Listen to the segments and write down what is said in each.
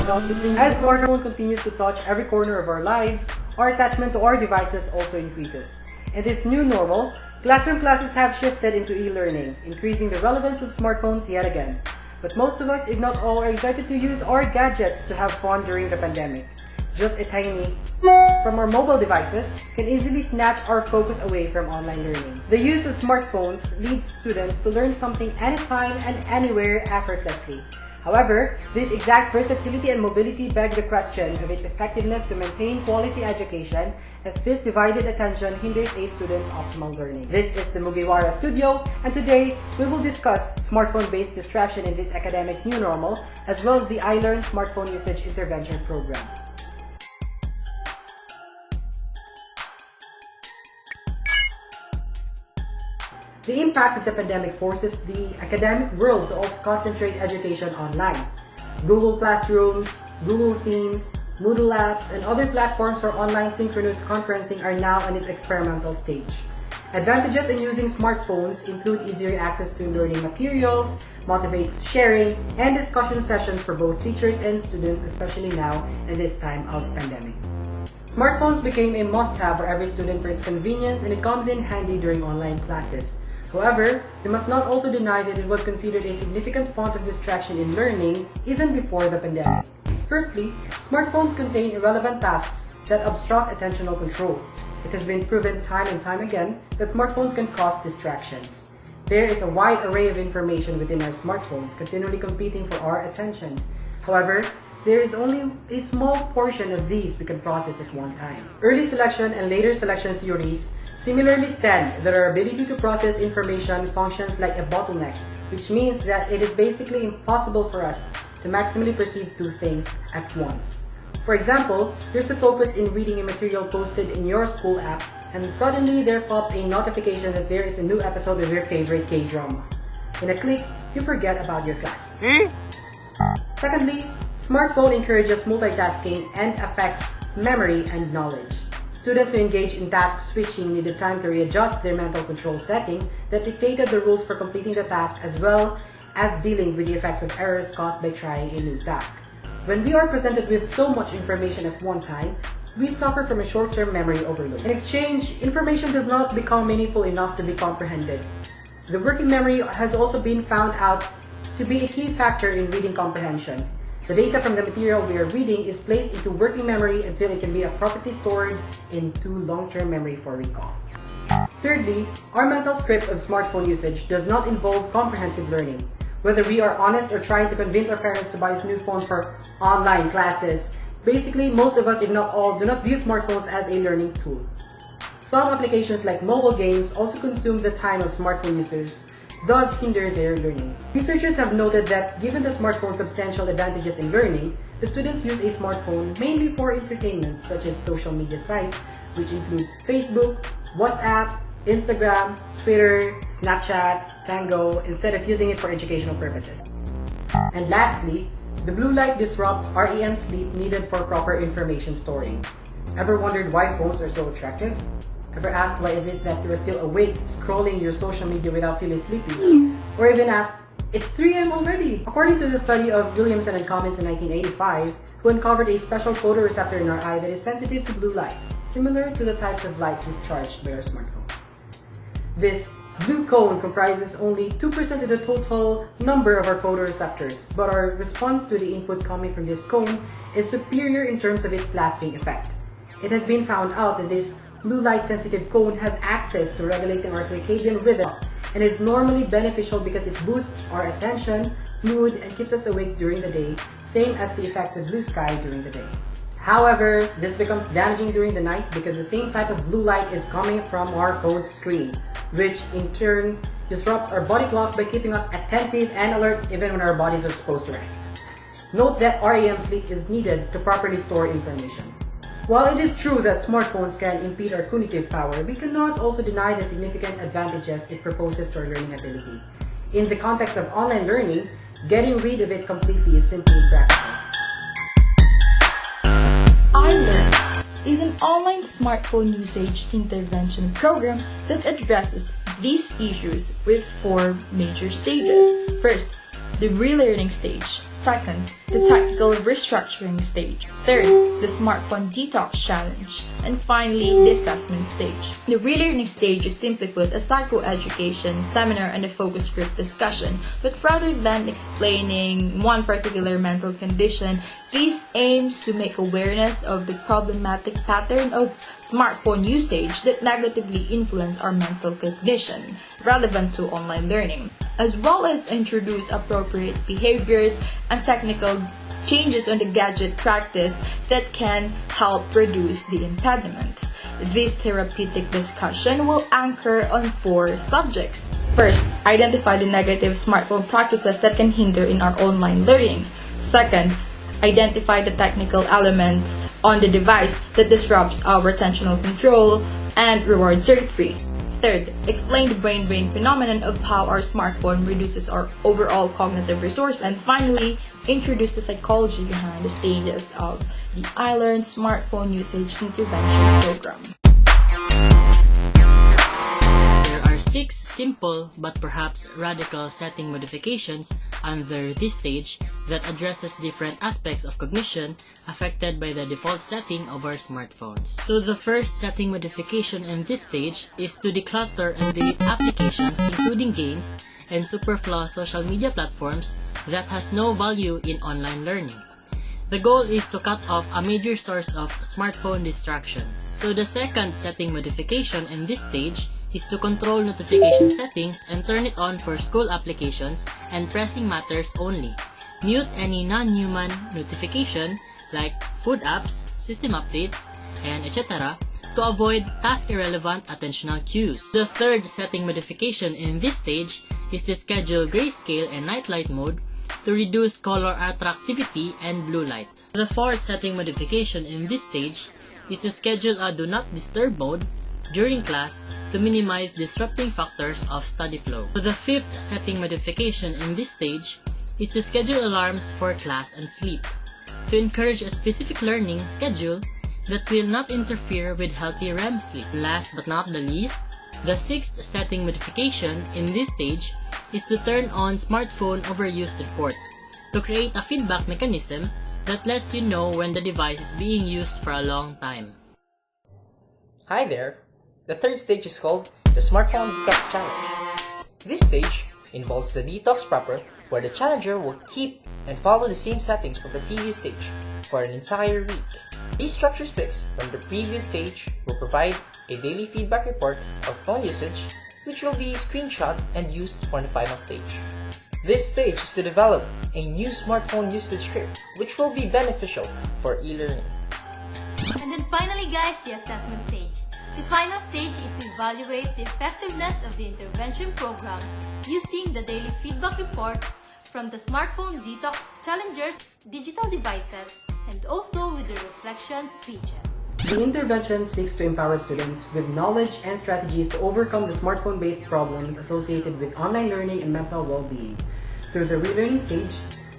As smartphone continues to touch every corner of our lives, our attachment to our devices also increases. In this new normal, classroom classes have shifted into e-learning, increasing the relevance of smartphones yet again. But most of us, if not all, are excited to use our gadgets to have fun during the pandemic. Just a tiny from our mobile devices can easily snatch our focus away from online learning. The use of smartphones leads students to learn something anytime and anywhere effortlessly. However, this exact versatility and mobility beg the question of its effectiveness to maintain quality education, as this divided attention hinders a student's optimal learning. This is the Mugiwara Studio, and today we will discuss smartphone-based distraction in this academic new normal, as well as the iLearn Smartphone Usage Intervention Program. The impact of the pandemic forces the academic world to also concentrate education online. Google Classrooms, Google Themes, Moodle apps, and other platforms for online synchronous conferencing are now in its experimental stage. Advantages in using smartphones include easier access to learning materials, motivates sharing, and discussion sessions for both teachers and students, especially now in this time of pandemic. Smartphones became a must-have for every student for its convenience, and it comes in handy during online classes. However, we must not also deny that it was considered a significant font of distraction in learning even before the pandemic. Firstly, smartphones contain irrelevant tasks that obstruct attentional control. It has been proven time and time again that smartphones can cause distractions. There is a wide array of information within our smartphones continually competing for our attention. However, there is only a small portion of these we can process at one time. Early selection and later selection theories similarly stand that our ability to process information functions like a bottleneck, which means that it is basically impossible for us to maximally perceive two things at once. For example, you're so focused in reading a material posted in your school app, and suddenly there pops a notification that there is a new episode of your favorite K-drama. In a click, you forget about your class. Secondly, smartphone encourages multitasking and affects memory and knowledge. Students who engage in task switching needed time to readjust their mental control setting that dictated the rules for completing the task, as well as dealing with the effects of errors caused by trying a new task. When we are presented with so much information at one time, we suffer from a short-term memory overload. In exchange, information does not become meaningful enough to be comprehended. The working memory has also been found out to be a key factor in reading comprehension. The data from the material we are reading is placed into working memory until it can be appropriately stored into long-term memory for recall. Thirdly, our mental script of smartphone usage does not involve comprehensive learning. Whether we are honest or trying to convince our parents to buy us new phones for online classes, basically most of us, if not all, do not view smartphones as a learning tool. Some applications like mobile games also consume the time of smartphone users, thus hinder their learning. Researchers have noted that given the smartphone's substantial advantages in learning, the students use a smartphone mainly for entertainment, such as social media sites, which includes Facebook, WhatsApp, Instagram, Twitter, Snapchat, Tango, instead of using it for educational purposes. And lastly, the blue light disrupts REM sleep needed for proper information storing. Ever wondered why phones are so attractive? Ever asked why is it that you are still awake scrolling your social media without feeling sleepy? Or even asked, it's 3 a.m. already? According to the study of Williamson and Cummins in 1985, who uncovered a special photoreceptor in our eye that is sensitive to blue light, similar to the types of light discharged by our smartphones. This blue cone comprises only 2% of the total number of our photoreceptors, but our response to the input coming from this cone is superior in terms of its lasting effect. It has been found out that this blue light sensitive cone has access to regulating our circadian rhythm and is normally beneficial because it boosts our attention, mood, and keeps us awake during the day, same as the effects of blue sky during the day. However, this becomes damaging during the night because the same type of blue light is coming from our phone's screen, which in turn disrupts our body clock by keeping us attentive and alert even when our bodies are supposed to rest. Note that REM sleep is needed to properly store information. While it is true that smartphones can impede our cognitive power, we cannot also deny the significant advantages it proposes to our learning ability. In the context of online learning, getting rid of it completely is simply impractical. iLearn is an online smartphone usage intervention program that addresses these issues with 4 major stages. First, the relearning stage. Second, the tactical restructuring stage. Third, the smartphone detox challenge. And finally, the assessment stage. The relearning stage is simply put a psychoeducation seminar and a focus group discussion. But rather than explaining one particular mental condition, this aims to make awareness of the problematic pattern of smartphone usage that negatively influence our mental cognition relevant to online learning, as well as introduce appropriate behaviors and technical changes on the gadget practice that can help reduce the impediments. This therapeutic discussion will anchor on 4 subjects. First, identify the negative smartphone practices that can hinder in our online learning. Second, identify the technical elements on the device that disrupts our attentional control and reward circuitry. Third, explain the brain-brain phenomenon of how our smartphone reduces our overall cognitive resource. And finally, introduce the psychology behind the stages of the iLearn Smartphone Usage Intervention Program. There are 6 simple but perhaps radical setting modifications under this stage that addresses different aspects of cognition affected by the default setting of our smartphones. So the first setting modification in this stage is to declutter and delete applications including games and superfluous social media platforms that has no value in online learning. The goal is to cut off a major source of smartphone distraction. So the second setting modification in this stage is to control notification settings and turn it on for school applications and pressing matters only. Mute any non-human notification like food apps, system updates, and etc. to avoid task-irrelevant attentional cues. The third setting modification in this stage is to schedule grayscale and nightlight mode to reduce color attractivity and blue light. The fourth setting modification in this stage is to schedule a do not disturb mode during class to minimize disrupting factors of study flow. So the fifth setting modification in this stage is to schedule alarms for class and sleep to encourage a specific learning schedule that will not interfere with healthy REM sleep. Last but not the least, the sixth setting modification in this stage is to turn on smartphone overuse report to create a feedback mechanism that lets you know when the device is being used for a long time. Hi there! The third stage is called the Smartphone Detox Challenge. This stage involves the detox proper, where the challenger will keep and follow the same settings from the previous stage for an entire week. Restructure 6 from the previous stage will provide a daily feedback report of phone usage, which will be screenshot and used for the final stage. This stage is to develop a new smartphone usage script, which will be beneficial for e-learning. And then finally guys, the assessment stage. The final stage is to evaluate the effectiveness of the intervention program using the daily feedback reports from the smartphone detox challengers' digital devices and also with the reflection speeches. The intervention seeks to empower students with knowledge and strategies to overcome the smartphone-based problems associated with online learning and mental well-being. Through the relearning stage,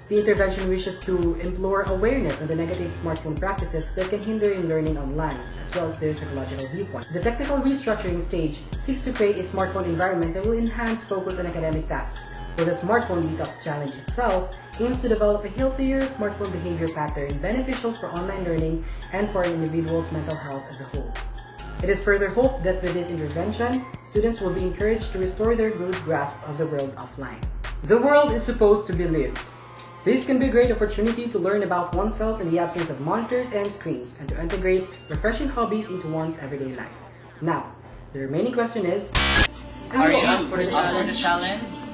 the intervention wishes to implore awareness on the negative smartphone practices that can hinder in learning online, as well as their psychological viewpoint. The technical restructuring stage seeks to create a smartphone environment that will enhance focus on academic tasks, while the Smartphone Detox Challenge itself aims to develop a healthier smartphone behavior pattern beneficial for online learning and for an individual's mental health as a whole. It is further hoped that with this intervention, students will be encouraged to restore their good grasp of the world offline. The world is supposed to be lived. This can be a great opportunity to learn about oneself in the absence of monitors and screens and to integrate refreshing hobbies into one's everyday life. Now, the remaining question is, Are you up for the challenge?